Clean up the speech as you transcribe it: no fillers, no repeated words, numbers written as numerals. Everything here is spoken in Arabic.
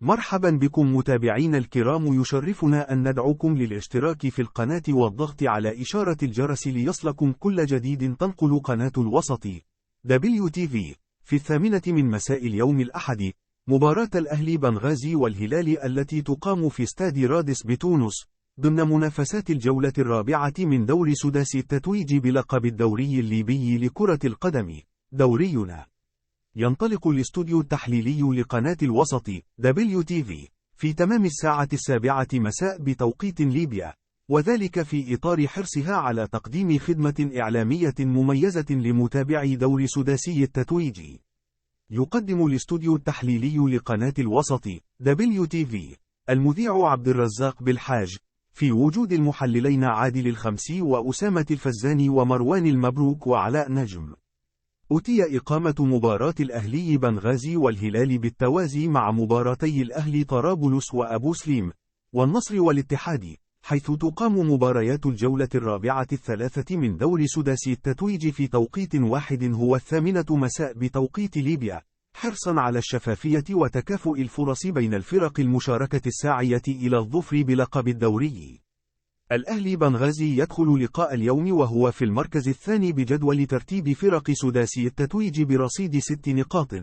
مرحبا بكم متابعين الكرام، يشرفنا أن ندعوكم للاشتراك في القناة والضغط على إشارة الجرس ليصلكم كل جديد. تنقل قناة الوسط WTV في 8 من مساء اليوم الأحد مباراة الأهلي بنغازي والهلال التي تقام في استاد رادس بتونس ضمن منافسات الجولة الرابعة من دور سداسي التتويج بلقب الدوري الليبي لكرة القدم. دورينا ينطلق الاستوديو التحليلي لقناة الوسط WTV في تمام 7:00 مساء بتوقيت ليبيا، وذلك في إطار حرصها على تقديم خدمة إعلامية مميزة لمتابعي دور سداسي التتويج. يقدم الاستوديو التحليلي لقناة الوسط WTV المذيع عبد الرزاق بالحاج، في وجود المحللين عادل الخمسي وأسامة الفزاني ومروان المبروك وعلاء نجم. أتي إقامة مباراة الأهلي بنغازي والهلال بالتوازي مع مباراتي الأهلي طرابلس وأبو سليم والنصر والاتحاد، حيث تقام مباريات الجولة الرابعة الثلاثة من دور سداسي التتويج في توقيت واحد هو 8 مساء بتوقيت ليبيا، حرصا على الشفافية وتكافؤ الفرص بين الفرق المشاركة الساعية إلى الظفر بلقب الدوري. الأهلي بنغازي يدخل لقاء اليوم وهو في المركز الثاني بجدول ترتيب فرق سداسي التتويج برصيد 6 نقاط،